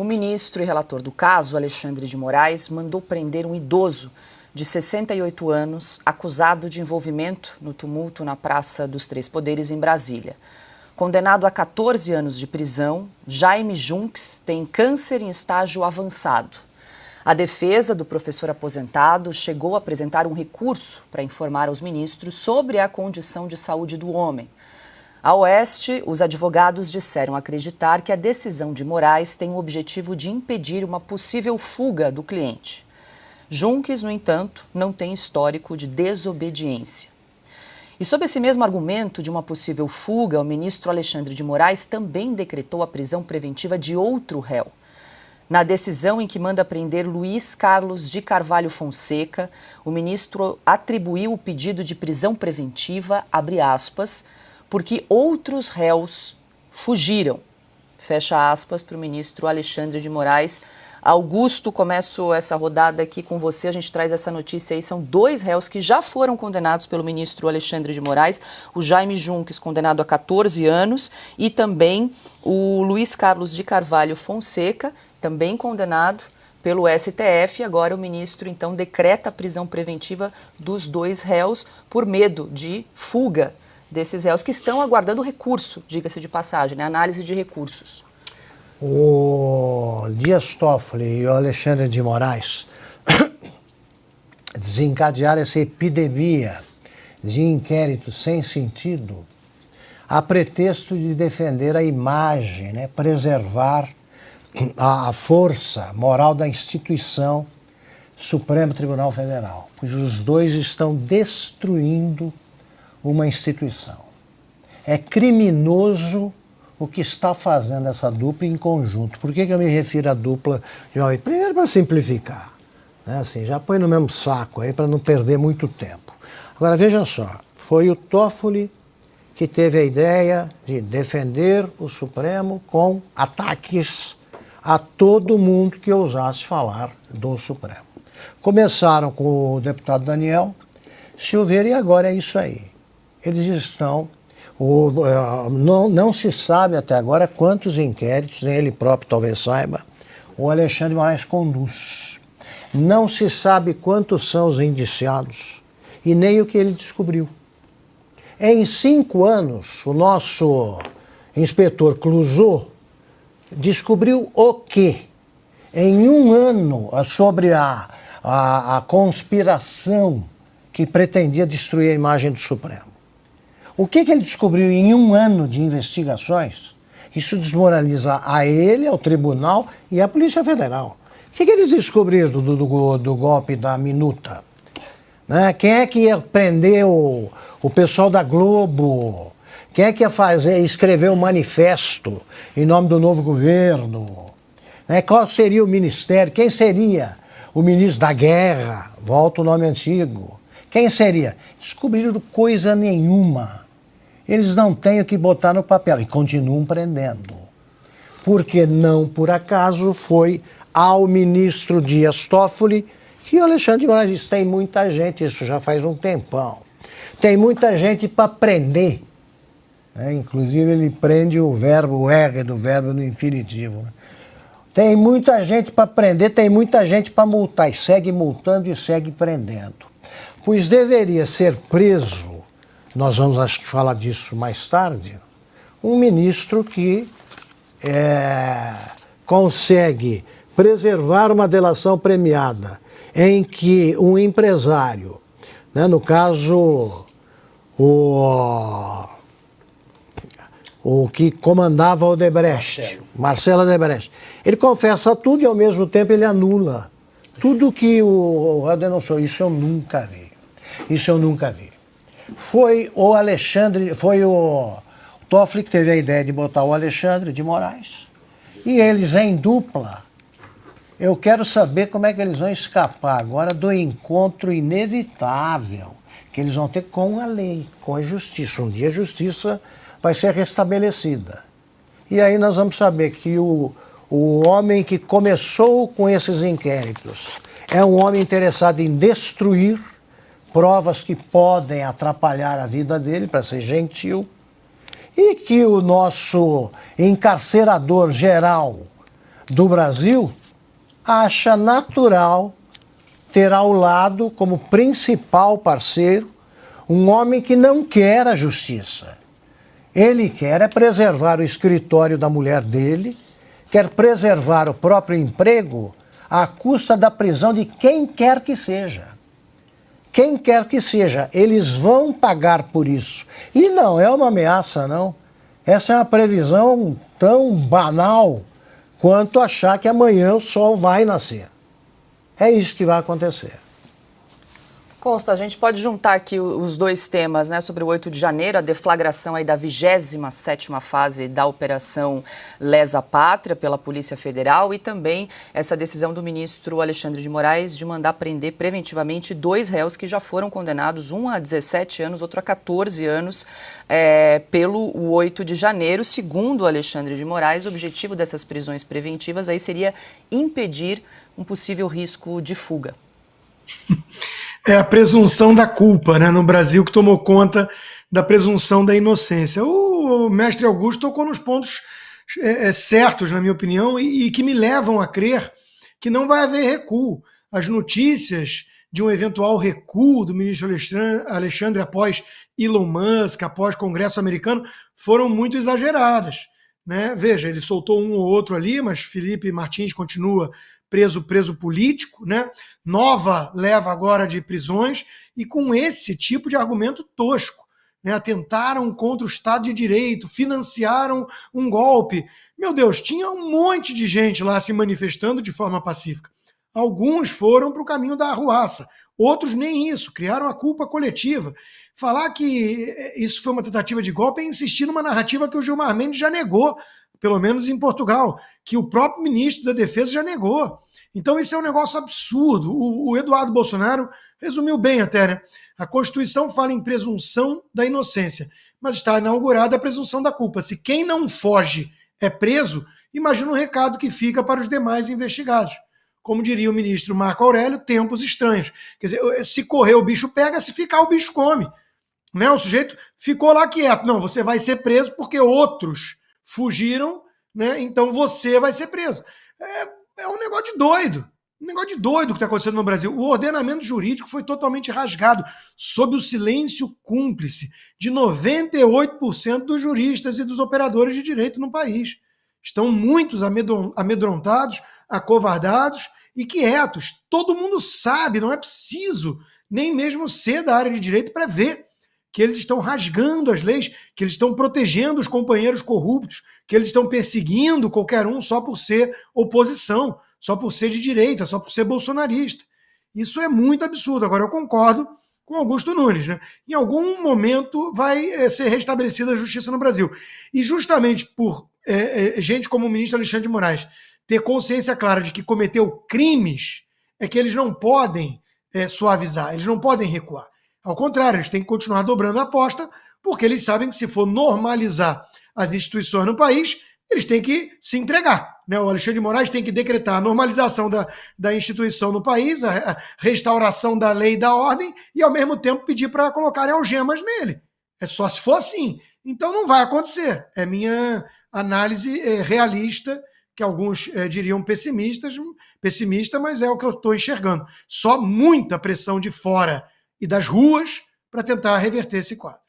O ministro e relator do caso, Alexandre de Moraes, mandou prender um idoso de 68 anos, acusado de envolvimento no tumulto na Praça dos Três Poderes, em Brasília. Condenado a 14 anos de prisão, Jaime Junques tem câncer em estágio avançado. A defesa do professor aposentado chegou a apresentar um recurso para informar aos ministros sobre a condição de saúde do homem. A Oeste, os advogados disseram acreditar que a decisão de Moraes tem o objetivo de impedir uma possível fuga do cliente. Junques, no entanto, não tem histórico de desobediência. E sob esse mesmo argumento de uma possível fuga, o ministro Alexandre de Moraes também decretou a prisão preventiva de outro réu. Na decisão em que manda prender Luiz Carlos de Carvalho Fonseca, o ministro atribuiu o pedido de prisão preventiva, abre aspas, porque outros réus fugiram. Fecha aspas para o ministro Alexandre de Moraes. Augusto, começo essa rodada aqui com você, a gente traz essa notícia aí, são 2 réus que já foram condenados pelo ministro Alexandre de Moraes, o Jaime Junques, condenado a 14 anos, e também o Luiz Carlos de Carvalho Fonseca, também condenado pelo STF. Agora o ministro, então, decreta a prisão preventiva dos 2 réus por medo de fuga desses réus que estão aguardando recurso, diga-se de passagem, né? Análise de recursos. O Dias Toffoli e o Alexandre de Moraes desencadearam essa epidemia de inquéritos sem sentido a pretexto de defender a imagem, né? Preservar a força moral da instituição Supremo Tribunal Federal, pois os 2 estão destruindo uma instituição. É criminoso o que está fazendo essa dupla em conjunto. Por que eu me refiro à dupla? Primeiro, para simplificar, né? Assim, já põe no mesmo saco aí para não perder muito tempo. Agora, veja só, foi o Toffoli que teve a ideia de defender o Supremo com ataques a todo mundo que ousasse falar do Supremo. Começaram com o deputado Daniel Silveira e agora é isso aí. Eles estão... Não se sabe até agora quantos inquéritos, nem ele próprio talvez saiba, o Alexandre de Moraes conduz. Não se sabe quantos são os indiciados e nem o que ele descobriu. Em 5 anos, o nosso inspetor Clouseau descobriu o quê? Em 1 ano, sobre a conspiração que pretendia destruir a imagem do Supremo. O que ele descobriu em 1 ano de investigações? Isso desmoraliza a ele, ao tribunal e à Polícia Federal. O que eles descobriram do golpe da minuta? Né? Quem é que ia prender o pessoal da Globo? Quem é que ia escrever um manifesto em nome do novo governo? Né? Qual seria o ministério? Quem seria o ministro da Guerra? Volta o nome antigo. Quem seria? Descobriram coisa nenhuma. Eles não têm o que botar no papel e continuam prendendo. Porque não por acaso foi ao ministro Dias Toffoli que o Alexandre de Moraes disse, tem muita gente, isso já faz um tempão, tem muita gente para prender. Inclusive ele prende o R do verbo no infinitivo. Tem muita gente para prender, tem muita gente para multar, e segue multando e segue prendendo. Pois deveria ser preso, nós vamos acho que falar disso mais tarde, um ministro que consegue preservar uma delação premiada em que um empresário, né, no caso o que comandava o Odebrecht, Marcelo Odebrecht, ele confessa tudo e ao mesmo tempo ele anula tudo que o denunciou. Isso eu nunca vi. Isso eu nunca vi. Foi o Toffoli que teve a ideia de botar o Alexandre de Moraes. E eles em dupla. Eu quero saber como é que eles vão escapar agora do encontro inevitável que eles vão ter com a lei, com a justiça. Um dia a justiça vai ser restabelecida. E aí nós vamos saber que o homem que começou com esses inquéritos é um homem interessado em destruir provas que podem atrapalhar a vida dele, para ser gentil, e que o nosso encarcerador geral do Brasil acha natural ter ao lado, como principal parceiro, um homem que não quer a justiça. Ele quer preservar o escritório da mulher dele, quer preservar o próprio emprego à custa da prisão de quem quer que seja. Quem quer que seja, eles vão pagar por isso. E não é uma ameaça, não. Essa é uma previsão tão banal quanto achar que amanhã o sol vai nascer. É isso que vai acontecer. Consta, a gente pode juntar aqui os dois temas, né, sobre o 8 de janeiro, a deflagração aí da 27ª fase da Operação Lesa Pátria pela Polícia Federal e também essa decisão do ministro Alexandre de Moraes de mandar prender preventivamente 2 réus que já foram condenados, um a 17 anos, outro a 14 anos, pelo 8 de janeiro. Segundo Alexandre de Moraes, o objetivo dessas prisões preventivas aí seria impedir um possível risco de fuga. É a presunção da culpa, né, no Brasil, que tomou conta da presunção da inocência. O mestre Augusto tocou nos pontos certos, na minha opinião, e que me levam a crer que não vai haver recuo. As notícias de um eventual recuo do ministro Alexandre após Elon Musk, após Congresso americano, foram muito exageradas, né? Veja, ele soltou um ou outro ali, mas Felipe Martins continua preso político, né? Nova leva agora de prisões e com esse tipo de argumento tosco, né? Atentaram contra o Estado de Direito, financiaram um golpe. Meu Deus, tinha um monte de gente lá se manifestando de forma pacífica. Alguns foram para o caminho da arruaça, outros nem isso, criaram a culpa coletiva. Falar que isso foi uma tentativa de golpe é insistir numa narrativa que o Gilmar Mendes já negou, pelo menos em Portugal, que o próprio ministro da Defesa já negou. Então isso é um negócio absurdo. O Eduardo Bolsonaro resumiu bem até, né? A Constituição fala em presunção da inocência, mas está inaugurada a presunção da culpa. Se quem não foge é preso, imagina o recado que fica para os demais investigados. Como diria o ministro Marco Aurélio, tempos estranhos. Quer dizer, se correr o bicho pega, se ficar o bicho come. Né? O sujeito ficou lá quieto. Não, você vai ser preso porque outros fugiram, né? Então você vai ser preso. É um negócio de doido. Um negócio de doido que está acontecendo no Brasil. O ordenamento jurídico foi totalmente rasgado sob o silêncio cúmplice de 98% dos juristas e dos operadores de direito no país. Estão muitos amedrontados, acovardados e quietos. Todo mundo sabe, não é preciso nem mesmo ser da área de direito para ver que eles estão rasgando as leis, que eles estão protegendo os companheiros corruptos, que eles estão perseguindo qualquer um só por ser oposição, só por ser de direita, só por ser bolsonarista. Isso é muito absurdo. Agora, eu concordo com Augusto Nunes, né? Em algum momento vai ser restabelecida a justiça no Brasil. E justamente por gente como o ministro Alexandre de Moraes ter consciência clara de que cometeu crimes, é que eles não podem suavizar, eles não podem recuar. Ao contrário, eles têm que continuar dobrando a aposta, porque eles sabem que se for normalizar as instituições no país, eles têm que se entregar. Né? O Alexandre de Moraes tem que decretar a normalização da instituição no país, a restauração da lei e da ordem, e ao mesmo tempo pedir para colocarem algemas nele. É só se for assim. Então não vai acontecer. É minha análise realista, que alguns diriam pessimista, mas é o que eu estou enxergando. Só muita pressão de fora e das ruas para tentar reverter esse quadro.